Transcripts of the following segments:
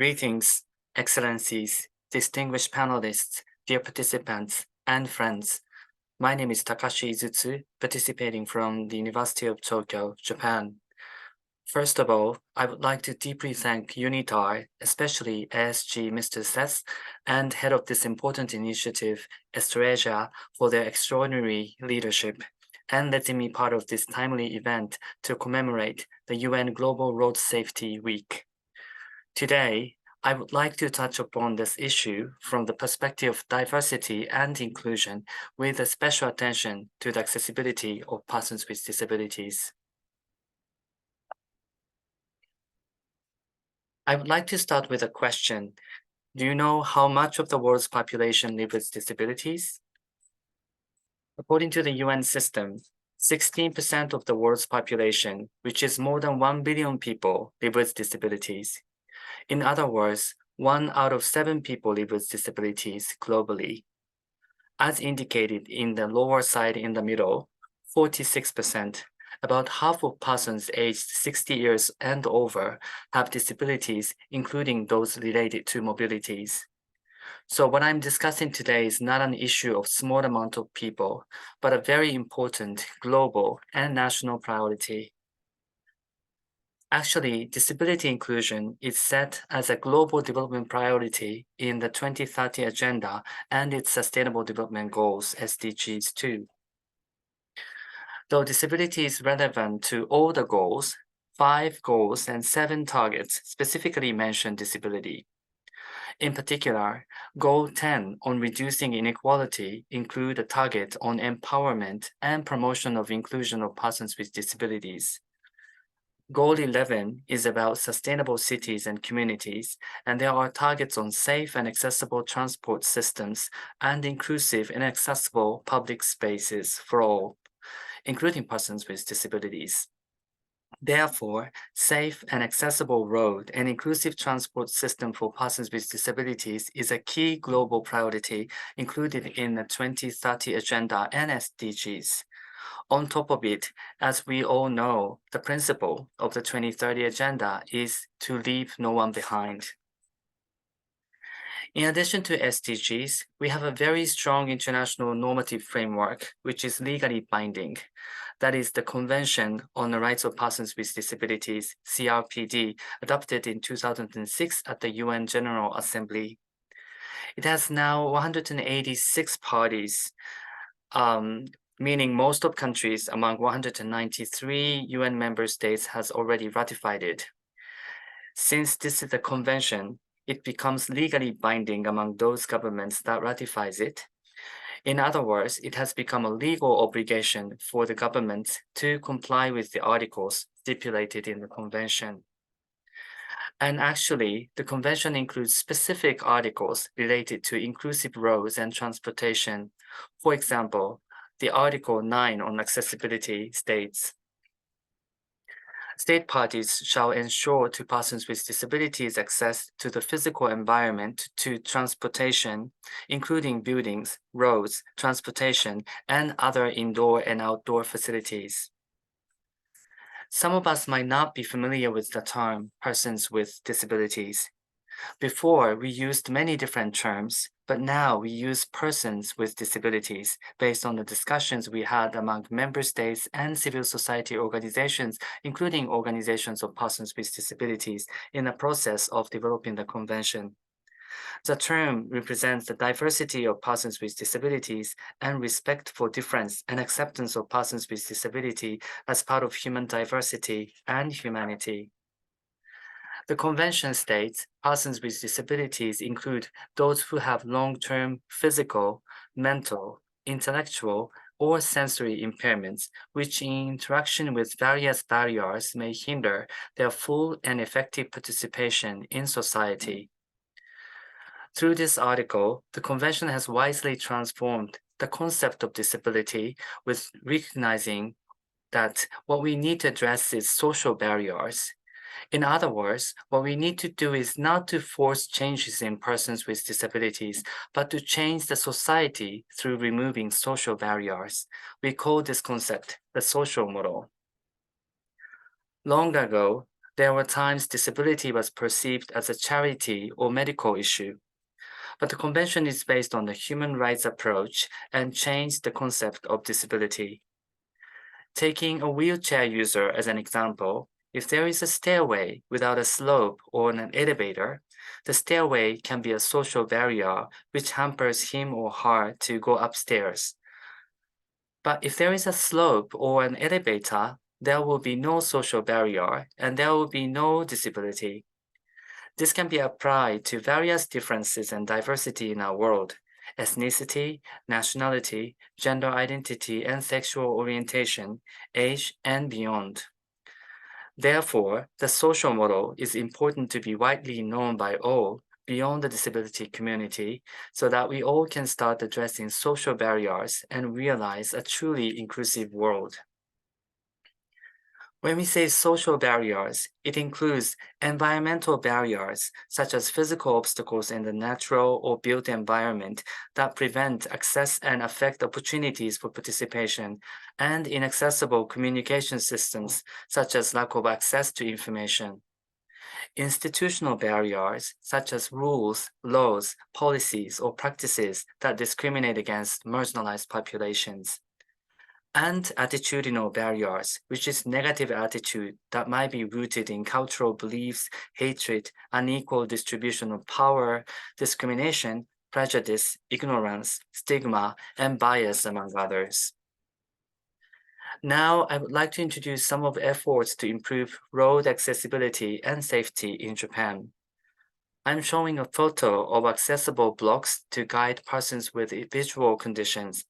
Greetings, Excellencies, distinguished panelists, dear participants, and friends. My name is Takashi Izutsu, participating from the University of Tokyo, Japan. First of all, I would like to deeply thank UNITAR, especially ASG Mr. Seth, and head of this important initiative, Estrasia, for their extraordinary leadership and letting me part of this timely event to commemorate the UN Global Road Safety Week. Today, I would like to touch upon this issue from the perspective of diversity and inclusion with a special attention to the accessibility of persons with disabilities. I would like to start with a question. Do you know how much of the world's population live with disabilities? According to the UN system, 16% of the world's population, which is more than 1 billion people, live with disabilities. In other words, 1 out of 7 people live with disabilities globally. As indicated in the lower side in the middle, 46%, about half of persons aged 60 years and over, have disabilities, including those related to mobilities. So what I'm discussing today is not an issue of small amount of people, but a very important global and national priority. Actually, disability inclusion is set as a global development priority in the 2030 Agenda and its Sustainable Development Goals, SDGs 2. Though disability is relevant to all the goals, 5 goals and 7 targets specifically mention disability. In particular, Goal 10 on reducing inequality include a target on empowerment and promotion of inclusion of persons with disabilities. Goal 11 is about sustainable cities and communities, and there are targets on safe and accessible transport systems and inclusive and accessible public spaces for all, including persons with disabilities. Therefore, safe and accessible road and inclusive transport system for persons with disabilities is a key global priority included in the 2030 Agenda and SDGs. On top of it, as we all know, the principle of the 2030 Agenda is to leave no one behind. In addition to SDGs, we have a very strong international normative framework, which is legally binding. That is the Convention on the Rights of Persons with Disabilities, CRPD, adopted in 2006 at the UN General Assembly. It has now 186 parties, meaning most of countries among 193 UN member states has already ratified it. Since this is a convention, it becomes legally binding among those governments that ratifies it. In other words, it has become a legal obligation for the government to comply with the articles stipulated in the convention. And actually, the convention includes specific articles related to inclusive roads and transportation. For example, the Article 9 on accessibility states, state parties shall ensure to persons with disabilities access to the physical environment, to transportation, including buildings, roads, transportation, and other indoor and outdoor facilities. Some of us might not be familiar with the term persons with disabilities. Before, we used many different terms, but now we use persons with disabilities based on the discussions we had among member states and civil society organizations, including organizations of persons with disabilities, in the process of developing the convention. The term represents the diversity of persons with disabilities and respect for difference and acceptance of persons with disability as part of human diversity and humanity. The convention states persons with disabilities include those who have long-term physical, mental, intellectual, or sensory impairments, which in interaction with various barriers may hinder their full and effective participation in society. Through this article, the convention has wisely transformed the concept of disability with recognizing that what we need to address is social barriers. In other words, what we need to do is not to force changes in persons with disabilities, but to change the society through removing social barriers. We call this concept the social model. Long ago, There were times disability was perceived as a charity or medical issue, but the convention is based on the human rights approach and changed the concept of disability. Taking a wheelchair user as an example, if there is a stairway without a slope or an elevator, the stairway can be a social barrier which hampers him or her to go upstairs. But if there is a slope or an elevator, there will be no social barrier and there will be no disability. This can be applied to various differences and diversity in our world: ethnicity, nationality, gender identity, and sexual orientation, age, and beyond. Therefore, the social model is important to be widely known by all beyond the disability community so that we all can start addressing social barriers and realize a truly inclusive world. When we say social barriers, it includes environmental barriers, such as physical obstacles in the natural or built environment that prevent access and affect opportunities for participation, and inaccessible communication systems, such as lack of access to information. Institutional barriers, such as rules, laws, policies, or practices that discriminate against marginalized populations. And attitudinal barriers, which is negative attitude that might be rooted in cultural beliefs, hatred, unequal distribution of power, discrimination, prejudice, ignorance, stigma, and bias, among others. Now, I would like to introduce some of the efforts to improve road accessibility and safety in Japan. I'm showing a photo of accessible blocks to guide persons with visual conditions.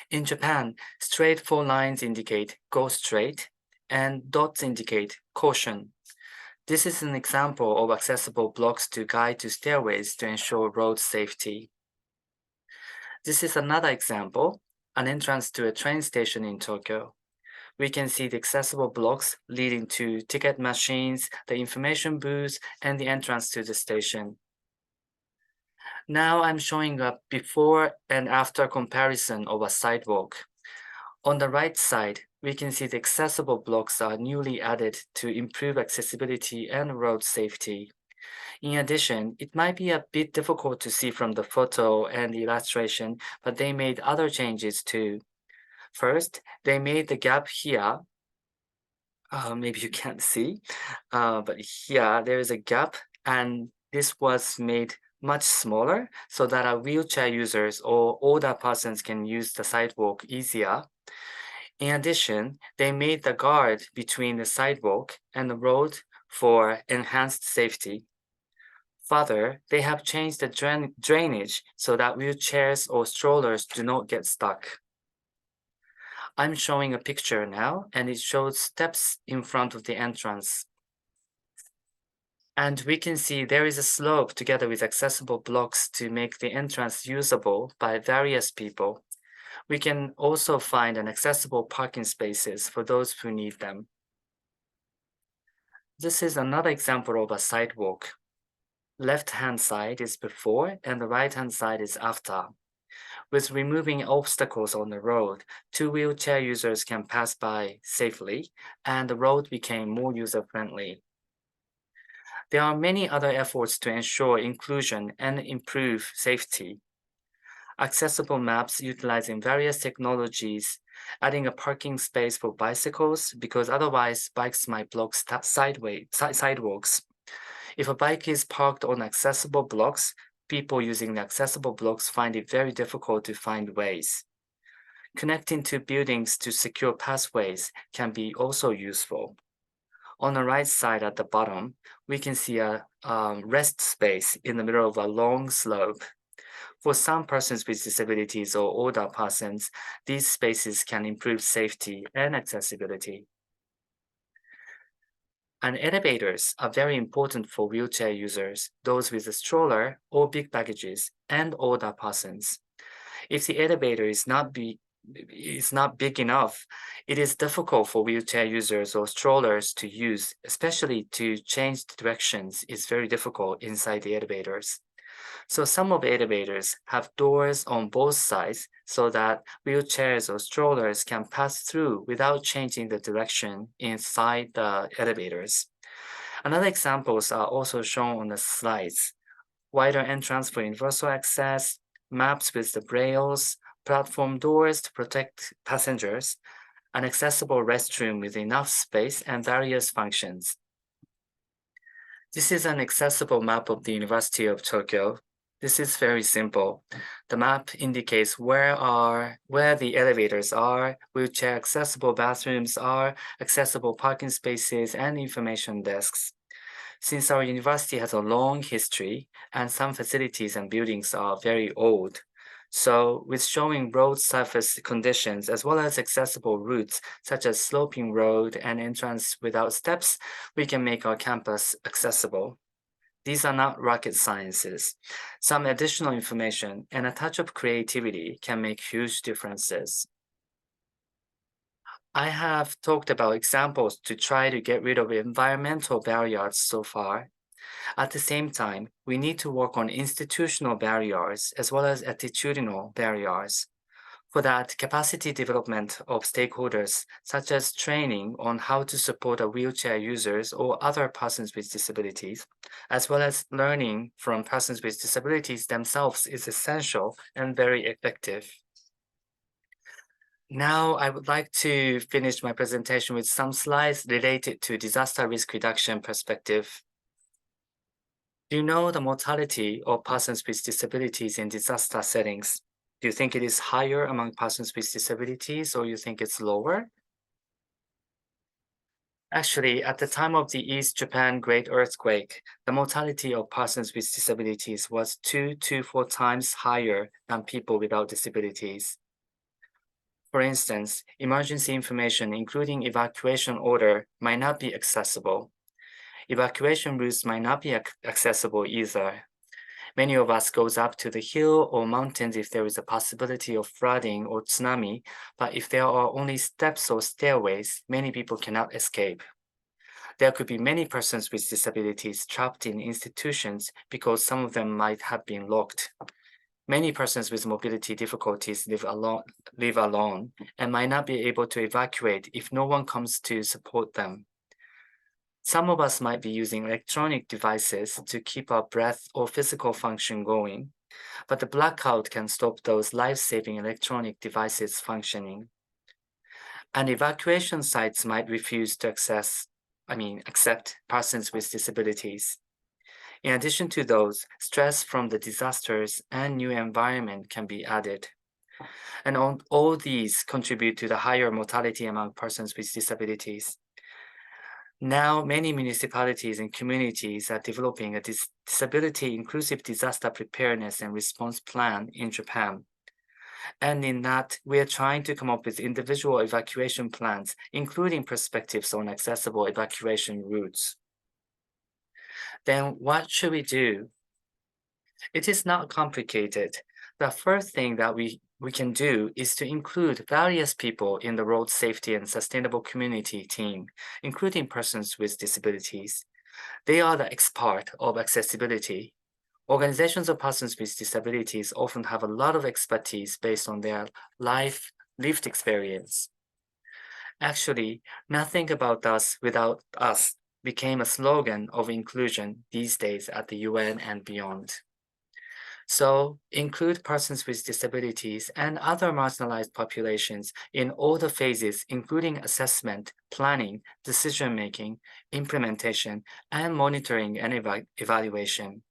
In Japan, straight 4 lines indicate go straight and dots indicate caution. This is an example of accessible blocks to guide to stairways to ensure road safety. This is another example, an entrance to a train station in Tokyo. We can see the accessible blocks leading to ticket machines, the information booths, and the entrance to the station. Now I'm showing a before and after comparison of a sidewalk. On the right side, we can see the accessible blocks are newly added to improve accessibility and road safety. In addition, it might be a bit difficult to see from the photo and the illustration, but they made other changes too. First, they made the gap here. Maybe you can't see, but here there is a gap, and this was made much smaller so that our wheelchair users or older persons can use the sidewalk easier. In addition, they made the guard between the sidewalk and the road for enhanced safety. Further, they have changed the drainage so that wheelchairs or strollers do not get stuck. I'm showing a picture now, and it shows steps in front of the entrance. And we can see there is a slope together with accessible blocks to make the entrance usable by various people. We can also find an accessible parking spaces for those who need them. This is another example of a sidewalk. Left-hand side is before and the right-hand side is after. With removing obstacles on the road, 2 wheelchair users can pass by safely, and the road became more user-friendly. There are many other efforts to ensure inclusion and improve safety. Accessible maps utilizing various technologies, adding a parking space for bicycles because otherwise bikes might block sidewalks. If a bike is parked on accessible blocks, people using the accessible blocks find it very difficult to find ways. Connecting two buildings to secure pathways can be also useful. On the right side at the bottom, we can see a rest space in the middle of a long slope. For some persons with disabilities or older persons, these spaces can improve safety and accessibility. And elevators are very important for wheelchair users, those with a stroller or big baggages, and older persons. If the elevator is not big enough, it is difficult for wheelchair users or strollers to use, especially to change directions is very difficult inside the elevators. So some of the elevators have doors on both sides so that wheelchairs or strollers can pass through without changing the direction inside the elevators. Another examples are also shown on the slides. Wider entrance for universal access, maps with the brailles, platform doors to protect passengers, an accessible restroom with enough space, and various functions. This is an accessible map of the University of Tokyo. This is very simple. The map indicates where the elevators are, wheelchair accessible bathrooms are, accessible parking spaces, and information desks. Since our university has a long history and some facilities and buildings are very old, so with showing road surface conditions as well as accessible routes such as sloping road and entrance without steps, we can make our campus accessible. These are not rocket sciences. Some additional information and a touch of creativity can make huge differences. I have talked about examples to try to get rid of environmental barriers so far. At the same time, we need to work on institutional barriers as well as attitudinal barriers. For that, capacity development of stakeholders, such as training on how to support wheelchair users or other persons with disabilities, as well as learning from persons with disabilities themselves, is essential and very effective. Now, I would like to finish my presentation with some slides related to disaster risk reduction perspective. Do you know the mortality of persons with disabilities in disaster settings? Do you think it is higher among persons with disabilities or you think it's lower? Actually, at the time of the East Japan Great Earthquake, the mortality of persons with disabilities was 2 to 4 times higher than people without disabilities. For instance, emergency information, including evacuation order, might not be accessible. Evacuation routes might not be accessible either. Many of us goes up to the hill or mountains if there is a possibility of flooding or tsunami, but if there are only steps or stairways, many people cannot escape. There could be many persons with disabilities trapped in institutions because some of them might have been locked. Many persons with mobility difficulties live alone and might not be able to evacuate if no one comes to support them. Some of us might be using electronic devices to keep our breath or physical function going, but the blackout can stop those life-saving electronic devices functioning. And evacuation sites might refuse to accept persons with disabilities. In addition to those, stress from the disasters and new environment can be added. And all these contribute to the higher mortality among persons with disabilities. Now, many municipalities and communities are developing a disability-inclusive disaster preparedness and response plan in Japan. And in that, we are trying to come up with individual evacuation plans, including perspectives on accessible evacuation routes. Then what should we do? It is not complicated. The first thing that we can do is to include various people in the road safety and sustainable community team, including persons with disabilities. They are the expert of accessibility. Organizations of persons with disabilities often have a lot of expertise based on their lived experience. Actually, nothing about us without us became a slogan of inclusion these days at the UN and beyond. So include persons with disabilities and other marginalized populations in all the phases, including assessment, planning, decision-making, implementation, and monitoring and evaluation.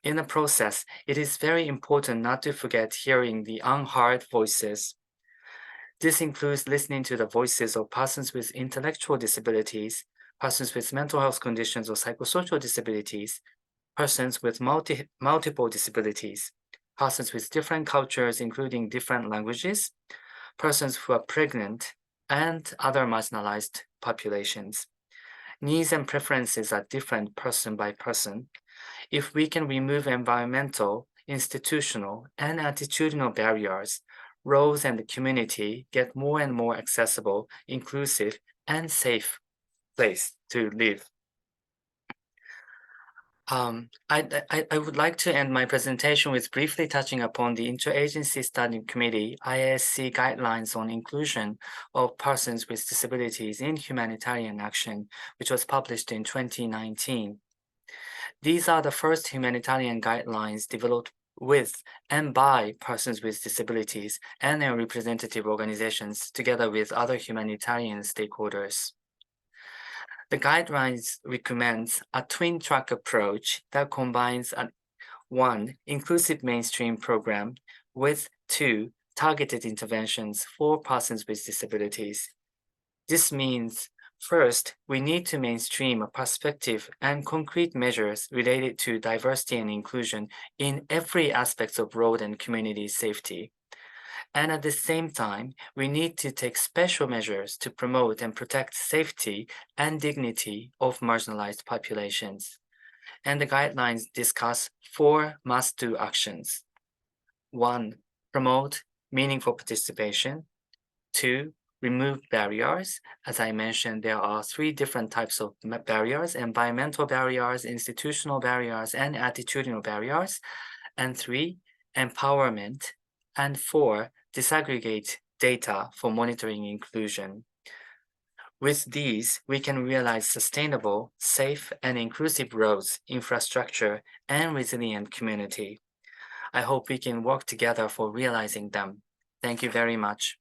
In the process, it is very important not to forget hearing the unheard voices. This includes listening to the voices of persons with intellectual disabilities, persons with mental health conditions or psychosocial disabilities, persons with multiple disabilities, persons with different cultures, including different languages, persons who are pregnant, and other marginalized populations. Needs and preferences are different person by person. If we can remove environmental, institutional, and attitudinal barriers, roads and the community get more and more accessible, inclusive, and safe place to live. I would like to end my presentation with briefly touching upon the Interagency Study Committee ISC guidelines on inclusion of persons with disabilities in humanitarian action, which was published in 2019. These are the first humanitarian guidelines developed with and by persons with disabilities and their representative organizations, together with other humanitarian stakeholders. The guidelines recommends a twin-track approach that combines one, inclusive mainstream program with two, targeted interventions for persons with disabilities. This means, first, we need to mainstream a perspective and concrete measures related to diversity and inclusion in every aspect of road and community safety. And at the same time, we need to take special measures to promote and protect safety and dignity of marginalized populations. And the guidelines discuss four must-do actions. 1. Promote meaningful participation. 2. Remove barriers. As I mentioned, there are three different types of barriers: environmental barriers, institutional barriers, and attitudinal barriers. And 3. Empowerment. And 4. Disaggregate data for monitoring inclusion. With these, we can realize sustainable, safe, and inclusive roads, infrastructure, and resilient community. I hope we can work together for realizing them. Thank you very much.